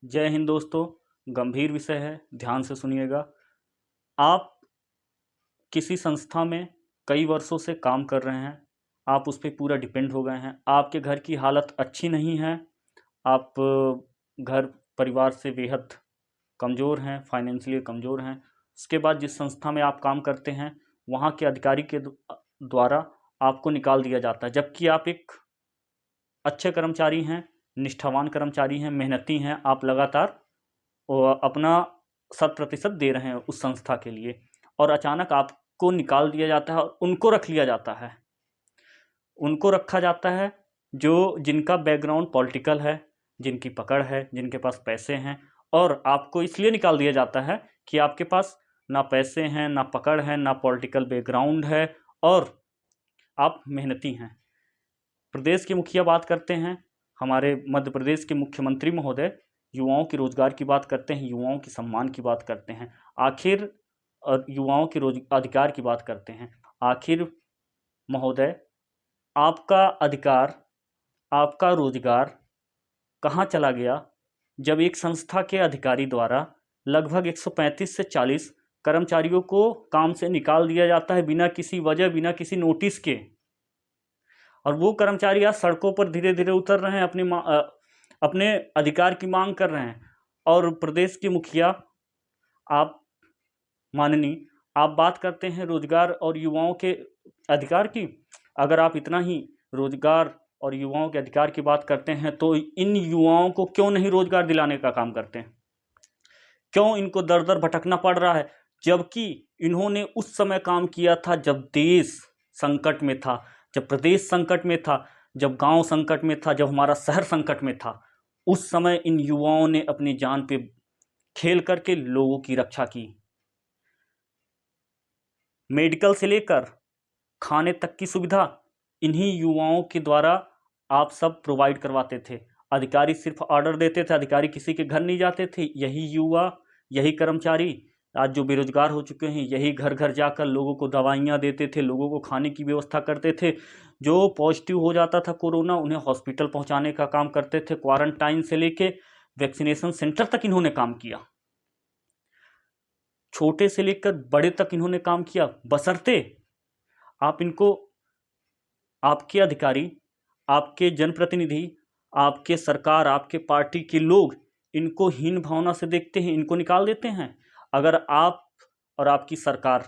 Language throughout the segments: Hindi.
जय हिंद दोस्तों। गंभीर विषय है, ध्यान से सुनिएगा। आप किसी संस्था में कई वर्षों से काम कर रहे हैं, आप उस पे पूरा डिपेंड हो गए हैं, आपके घर की हालत अच्छी नहीं है, आप घर परिवार से बेहद कमज़ोर हैं, फाइनेंशियली कमज़ोर हैं। उसके बाद जिस संस्था में आप काम करते हैं, वहाँ के अधिकारी के द्वारा आपको निकाल दिया जाता है, जबकि आप एक अच्छे कर्मचारी हैं, निष्ठावान कर्मचारी हैं, मेहनती हैं, आप लगातार अपना 100% दे रहे हैं उस संस्था के लिए, और अचानक आपको निकाल दिया जाता है और उनको रख लिया जाता है। उनको रखा जाता है जो जिनका बैकग्राउंड पॉलिटिकल है, जिनकी पकड़ है, जिनके पास पैसे हैं, और आपको इसलिए निकाल दिया जाता है कि आपके पास ना पैसे हैं, ना पकड़ है, ना पॉलिटिकल बैकग्राउंड है, और आप मेहनती हैं। प्रदेश के मुखिया बात करते हैं, हमारे मध्य प्रदेश के मुख्यमंत्री महोदय युवाओं के रोजगार की बात करते हैं, युवाओं के सम्मान की बात करते हैं, आखिर और युवाओं के रोज अधिकार की बात करते हैं। आखिर महोदय, आपका अधिकार, आपका रोजगार कहाँ चला गया जब एक संस्था के अधिकारी द्वारा लगभग 135 से 40 कर्मचारियों को काम से निकाल दिया जाता है बिना किसी वजह, बिना किसी नोटिस के। और वो कर्मचारी आज सड़कों पर धीरे धीरे उतर रहे हैं, अपने अधिकार की मांग कर रहे हैं। और प्रदेश के मुखिया, आप माननीय, आप बात करते हैं रोजगार और युवाओं के अधिकार की। अगर आप इतना ही रोजगार और युवाओं के अधिकार की बात करते हैं तो इन युवाओं को क्यों नहीं रोजगार दिलाने का काम करते हैं? क्यों इनको दर दर भटकना पड़ रहा है, जबकि इन्होंने उस समय काम किया था जब देश संकट में था, जब प्रदेश संकट में था, जब गांव संकट में था, जब हमारा शहर संकट में था। उस समय इन युवाओं ने अपनी जान पे खेल करके लोगों की रक्षा की। मेडिकल से लेकर खाने तक की सुविधा इन्हीं युवाओं के द्वारा आप सब प्रोवाइड करवाते थे। अधिकारी सिर्फ ऑर्डर देते थे, अधिकारी किसी के घर नहीं जाते थे। यही युवा, यही कर्मचारी आज जो बेरोजगार हो चुके हैं, यही घर घर जाकर लोगों को दवाइयाँ देते थे, लोगों को खाने की व्यवस्था करते थे। जो पॉजिटिव हो जाता था कोरोना, उन्हें हॉस्पिटल पहुंचाने का काम करते थे। क्वारंटाइन से लेके वैक्सीनेशन सेंटर तक इन्होंने काम किया। छोटे से लेकर बड़े तक इन्होंने काम किया, बशर्ते आप इनको, आपके अधिकारी, आपके जनप्रतिनिधि, आपके सरकार, आपके पार्टी के लोग इनको हीन भावना से देखते हैं, इनको निकाल देते हैं। अगर आप और आपकी सरकार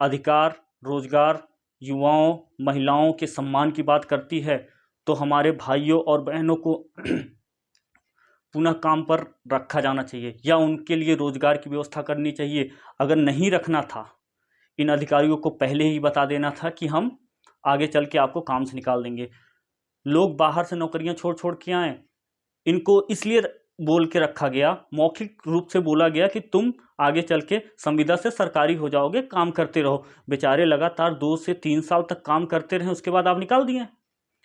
अधिकार, रोजगार, युवाओं, महिलाओं के सम्मान की बात करती है तो हमारे भाइयों और बहनों को पुनः काम पर रखा जाना चाहिए या उनके लिए रोजगार की व्यवस्था करनी चाहिए। अगर नहीं रखना था, इन अधिकारियों को पहले ही बता देना था कि हम आगे चल के आपको काम से निकाल देंगे। लोग बाहर से नौकरियां छोड़ छोड़ के आए, इनको इसलिए बोल के रखा गया, मौखिक रूप से बोला गया कि तुम आगे चल के संविदा से सरकारी हो जाओगे, काम करते रहो। बेचारे लगातार 2 से 3 साल तक काम करते रहे, उसके बाद आप निकाल दिए।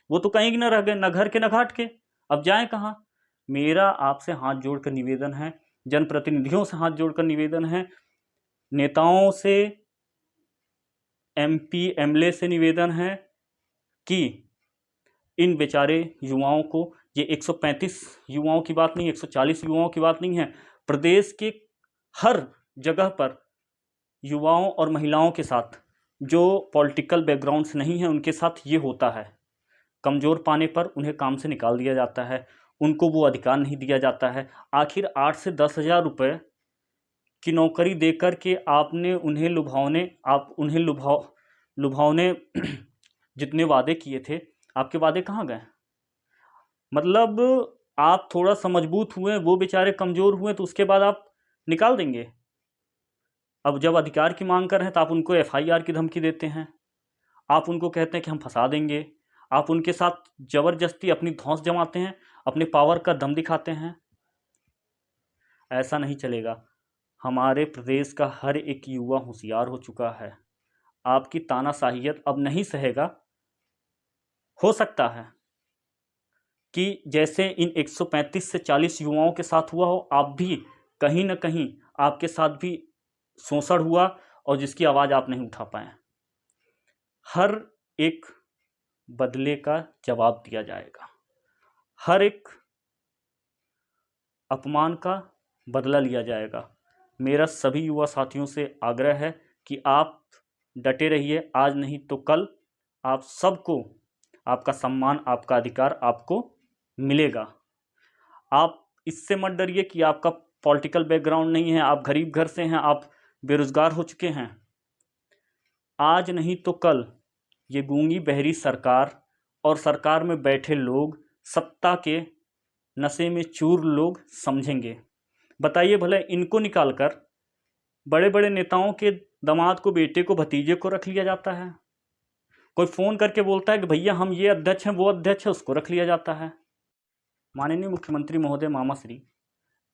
वो तो कहीं न रह गए, न घर के न घाट के। अब जाएं कहाँ? मेरा आपसे हाथ जोड़कर निवेदन है, जनप्रतिनिधियों से हाथ जोड़कर निवेदन है, नेताओं से, MP MLA से निवेदन है कि इन बेचारे युवाओं को, ये 135 युवाओं की बात नहीं, 140 युवाओं की बात नहीं है, प्रदेश के हर जगह पर युवाओं और महिलाओं के साथ जो पॉलिटिकल बैकग्राउंड्स नहीं हैं उनके साथ ये होता है। कमज़ोर पाने पर उन्हें काम से निकाल दिया जाता है, उनको वो अधिकार नहीं दिया जाता है। आखिर 8 से 10 हज़ार रुपये की नौकरी देकर के आपने उन्हें लुभावने, आप उन्हें लुभावने जितने वादे किए थे, आपके वादे कहाँ गए? मतलब आप थोड़ा सा मजबूत हुए, वो बेचारे कमज़ोर हुए, तो उसके बाद आप निकाल देंगे। अब जब अधिकार की मांग कर रहे हैं तो आप उनको FIR की धमकी देते हैं, आप उनको कहते हैं कि हम फंसा देंगे, आप उनके साथ ज़बरदस्ती अपनी धौंस जमाते हैं, अपने पावर का दम दिखाते हैं। ऐसा नहीं चलेगा। हमारे प्रदेश का हर एक युवा होशियार हो चुका है, आपकी तानाशाहियत अब नहीं सहेगा। हो सकता है कि जैसे इन 135 से 40 युवाओं के साथ हुआ हो, आप भी कहीं न कहीं आपके साथ भी शोषण हुआ और जिसकी आवाज़ आप नहीं उठा पाए। हर एक बदले का जवाब दिया जाएगा। हर एक अपमान का बदला लिया जाएगा। मेरा सभी युवा साथियों से आग्रह है कि आप डटे रहिए, आज नहीं तो कल आप सबको आपका सम्मान, आपका अधिकार आपको मिलेगा। आप इससे मत डरिए कि आपका पॉलिटिकल बैकग्राउंड नहीं है, आप गरीब घर से हैं, आप बेरोजगार हो चुके हैं। आज नहीं तो कल ये गूंगी बहरी सरकार और सरकार में बैठे लोग, सत्ता के नशे में चूर लोग समझेंगे। बताइए भले इनको निकालकर बड़े बड़े नेताओं के दामाद को, बेटे को, भतीजे को रख लिया जाता है। कोई फ़ोन करके बोलता है कि भैया हम ये अध्यक्ष हैं, वो अध्यक्ष है, उसको रख लिया जाता है। माननीय मुख्यमंत्री महोदय, मामाश्री,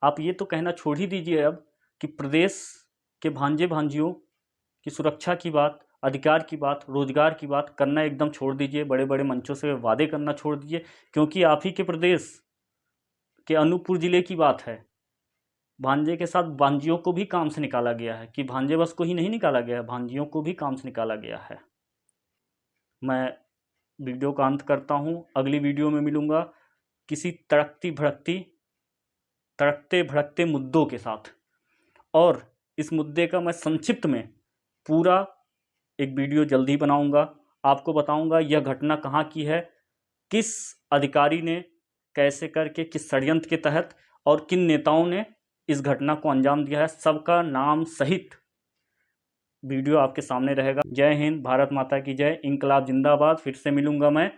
आप ये तो कहना छोड़ ही दीजिए अब कि प्रदेश के भांजे भांजियों की सुरक्षा की बात, अधिकार की बात, रोजगार की बात करना एकदम छोड़ दीजिए। बड़े बड़े मंचों से वादे करना छोड़ दीजिए, क्योंकि आप ही के प्रदेश के अनूपपुर ज़िले की बात है। भांजे के साथ भांजियों को भी काम से निकाला गया है, कि भांजे बस को ही नहीं निकाला गया है, भांजियों को भी काम से निकाला गया है। मैं वीडियो का अंत करता हूँ। अगली वीडियो में मिलूँगा किसी तड़कते भड़कते मुद्दों के साथ, और इस मुद्दे का मैं संक्षिप्त में पूरा एक वीडियो जल्दी बनाऊंगा। आपको बताऊंगा यह घटना कहाँ की है, किस अधिकारी ने कैसे करके, किस षड्यंत्र के तहत और किन नेताओं ने इस घटना को अंजाम दिया है, सबका नाम सहित वीडियो आपके सामने रहेगा। जय हिंद, भारत माता की जय, इंकलाब जिंदाबाद। फिर से मिलूंगा मैं